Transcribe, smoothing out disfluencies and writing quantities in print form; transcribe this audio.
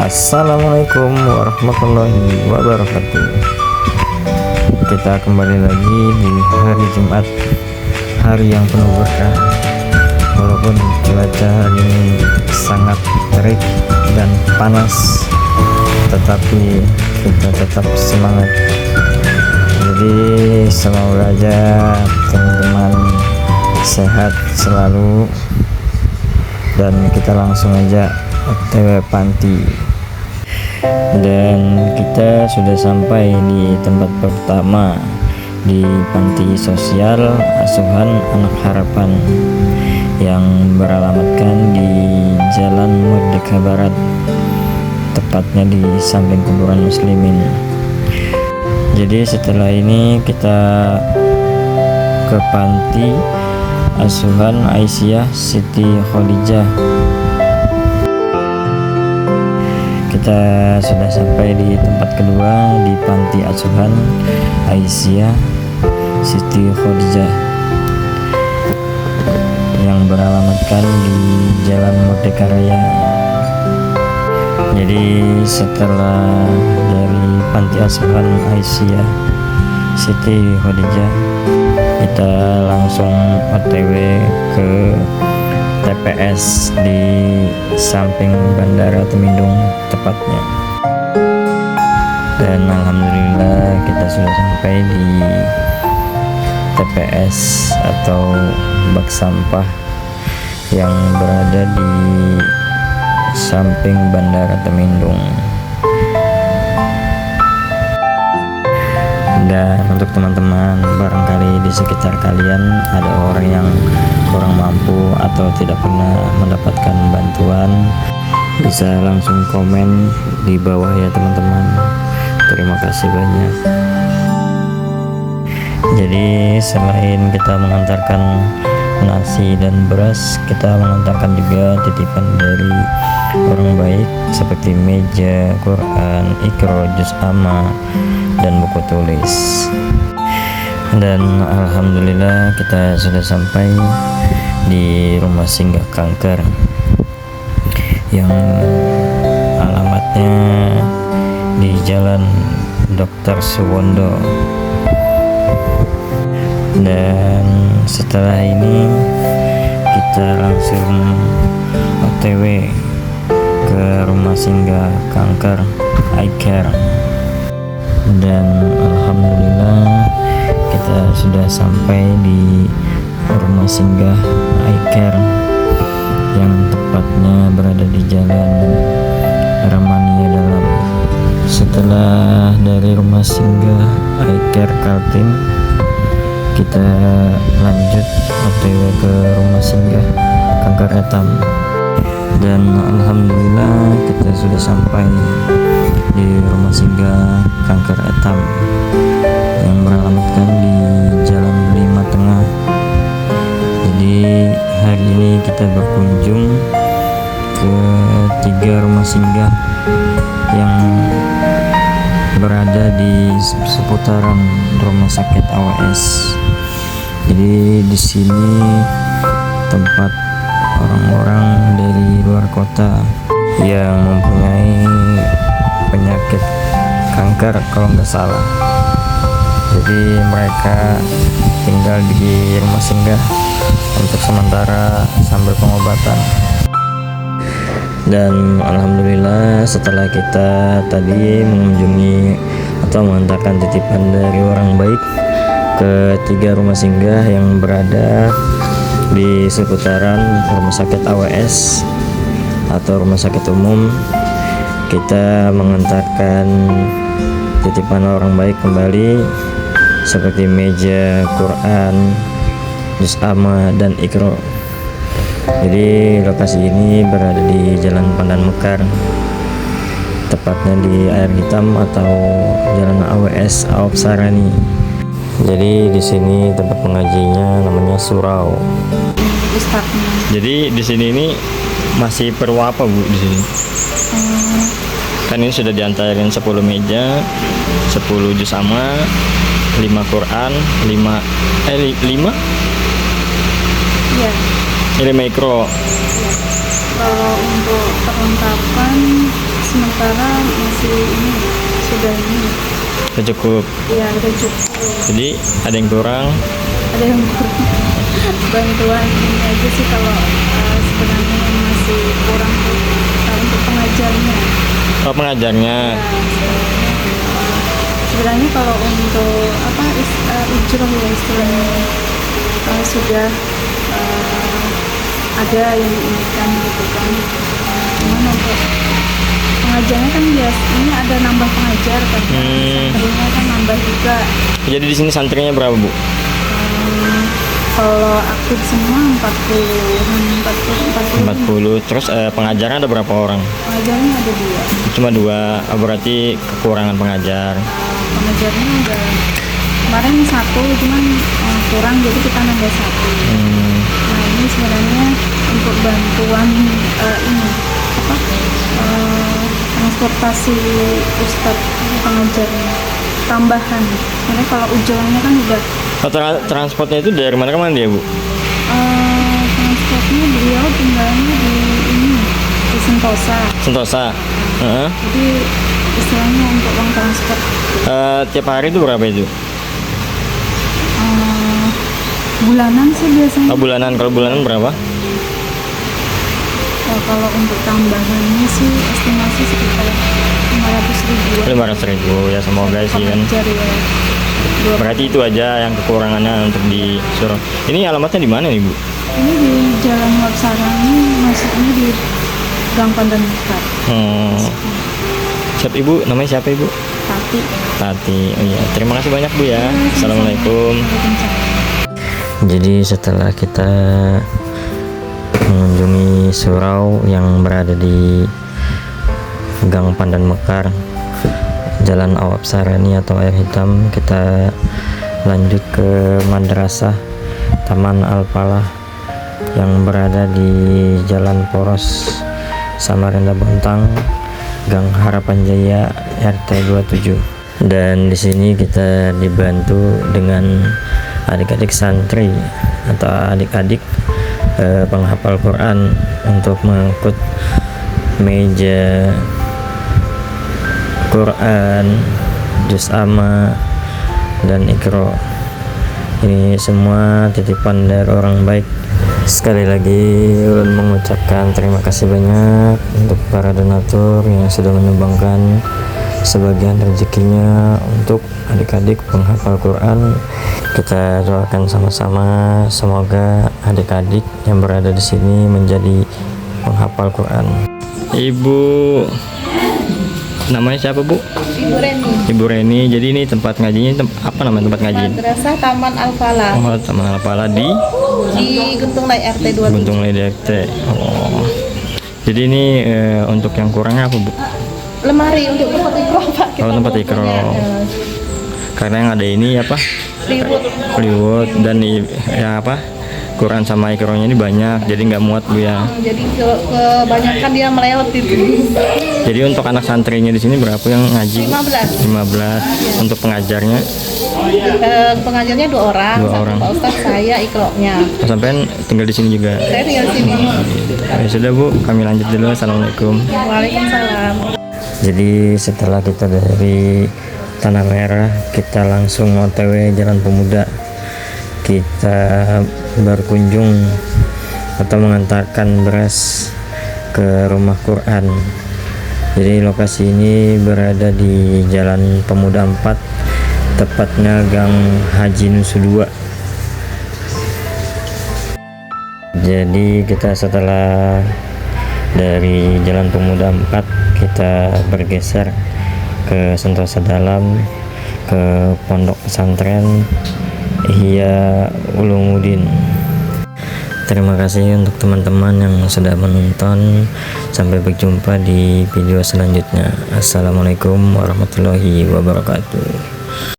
Assalamualaikum warahmatullahi wabarakatuh. Kita kembali lagi di hari Jumat, hari yang penuh berkah. Walaupun cuaca hari ini sangat terik dan panas, tetapi kita tetap semangat. Jadi semoga aja teman-teman sehat selalu, dan kita langsung aja OTW panti. Dan kita sudah sampai di tempat pertama, di panti sosial asuhan anak harapan yang beralamatkan di Jalan Merdeka Barat, tepatnya di samping kuburan muslimin. Jadi setelah ini kita ke panti asuhan Aisyah Siti Khadijah. Kita sudah sampai di tempat kedua, di panti asuhan Aisyah Siti Khadijah yang beralamatkan di Jalan Merdeka Raya. Jadi setelah dari panti asuhan Aisyah Siti Khadijah, kita langsung OTW ke TPS di samping Bandara Temindung tepatnya. Dan alhamdulillah kita sudah sampai di TPS atau bak sampah yang berada di samping Bandara Temindung. Dan untuk teman-teman, barangkali di sekitar kalian ada orang yang kurang mampu atau tidak pernah mendapatkan bantuan, bisa langsung komen di bawah ya teman-teman. Terima kasih banyak. Jadi selain kita mengantarkan nasi dan beras, kita mengantarkan juga titipan dari orang baik seperti meja, Quran, Iqra, juz amma, dan buku tulis. Dan alhamdulillah kita sudah sampai di rumah singgah kanker yang alamatnya di Jalan Dr. Suwondo. Dan setelah ini kita langsung OTW ke rumah singgah kanker iCare. Dan alhamdulillah kita sudah sampai di rumah singgah iCare yang tepatnya berada di Jalan Ramania Dalam. Setelah dari rumah singgah iCare Kaltim, kita lanjut OTW ke rumah singgah kanker etam. Dan alhamdulillah kita sudah sampai di rumah singgah kanker etam yang beralamatkan di Jalan 5 Tengah. Jadi hari ini kita berkunjung ke 3 rumah singgah yang berada di seputaran rumah sakit AWS. Jadi di sini tempat orang-orang dari luar kota yang mempunyai penyakit kanker kalau nggak salah. Jadi mereka tinggal di rumah singgah untuk sementara sambil pengobatan. Dan alhamdulillah setelah kita tadi mengunjungi atau mengantarkan titipan dari orang baik ke 3 rumah singgah yang berada di seputaran rumah sakit AWS atau rumah sakit umum, kita mengantarkan titipan orang baik kembali seperti meja, Quran, juz amma, dan Iqra. Jadi lokasi ini berada di Jalan Pandan Mekar, tepatnya di Air Hitam atau Jalan AWS Aop Sarani. Jadi di sini tempat pengajinya namanya surau. Jadi di sini ini masih perlu apa Bu di sini? Kan ini sudah diantarin 10 meja, 10 juz amma, 5 Quran, 5 Iya. Ini mikro. Kalau untuk perlengkapan sementara Udah cukup. Iya, udah cukup. Jadi ada yang kurang. Ada yang kurang. Bantuan ini aja sih kalau sebenarnya yang masih kurang tuh untuk pengajarnya. Oh, pengajarnya. Sebenarnya kalau untuk ujroh ya istilahnya sudah ada yang diinginkan gitu kan. Cuman untuk pengajarnya kan biasanya ada nambah pengajar kan. Santrinya kan nambah juga. Jadi di sini santrinya berapa, Bu? Kalau aktif semua 40. Terus pengajarnya ada berapa orang? Pengajarnya ada 2. Cuma 2. Berarti kekurangan pengajar. Pengajarnya ada kemarin 1, cuman kurang jadi kita nambah 1. Nah ini sebenarnya untuk bantuan transportasi ustadz pengajarnya tambahan. Sebenarnya kalau ujungnya kan udah Transportnya itu dari mana ke mana dia, Bu? Transportnya beliau tinggalnya di Sentosa. Jadi istilahnya untuk uang transport. Tiap hari itu berapa itu? Bulanan sih biasanya. Oh, bulanan. Kalau bulanan berapa? Kalau untuk tambahannya sih estimasi sekitar 500.000 ya, semoga sih kan. Berarti itu aja yang kekurangannya untuk disuruh. Ini alamatnya di mana nih, Bu? Ini di Jalan Warsarani, masuknya di Gang Pandan Mekar. Siap Ibu, namanya siapa Ibu? Tati. Oh iya, terima kasih banyak Bu ya. Assalamualaikum. Jadi setelah kita mengunjungi surau yang berada di Gang Pandan Mekar, Jalan Awab Sarani atau Air Hitam, kita lanjut ke Madrasah Taman Al-Falah yang berada di Jalan Poros Samarinda Bontang, Gang Harapan Jaya, RT 27. Dan di sini kita dibantu dengan adik-adik santri atau adik-adik penghafal Quran untuk mengangkut meja Quran, juz amma, dan Iqra. Ini semua titipan dari orang baik. Sekali lagi ulun mengucapkan terima kasih banyak untuk para donatur yang sudah menyumbangkan sebagian rezekinya untuk adik-adik penghafal Quran. Kita doakan sama-sama semoga adik-adik yang berada di sini menjadi penghafal Quran. Ibu namanya siapa, Bu? Ibu Reni. Jadi ini tempat ngajinya apa namanya tempat ngaji? Madrasah Taman Al-Falah. Oh, Taman Al-Falah di Guntung Lei RT 27. Guntung Lei RT. Oh. Jadi ini untuk yang kurangnya apa, Bu? Lemari untuk tempat Iqra, Pak. Oh, tempat Iqra. Karena yang ada ini apa? Plywood dan ya apa? Quran sama Iqra-nya ini banyak, jadi nggak muat, Bu ya. Jadi kebanyakan dia melewat itu. Jadi untuk anak santrinya di sini berapa yang ngaji? 15. Untuk pengajarnya? Pengajarnya 2 orang. Pak Ustadz, saya Iqra-nya. Sampai tinggal di sini juga? Saya tinggal di sini. Ya sudah, Bu, kami lanjut dulu. Assalamualaikum. Waalaikumsalam. Jadi setelah kita dari Tanah Merah, kita langsung OTW Jalan Pemuda. Kita berkunjung atau mengantarkan beras ke rumah Quran. Jadi lokasi ini berada di Jalan Pemuda 4, tepatnya Gang Haji Nusu 2. Jadi kita setelah dari Jalan Pemuda 4, kita bergeser ke Sentosa Dalam, ke Pondok Pesantren Ihya Ulumuddin. Terima kasih untuk teman-teman yang sudah menonton. Sampai berjumpa di video selanjutnya. Assalamualaikum warahmatullahi wabarakatuh.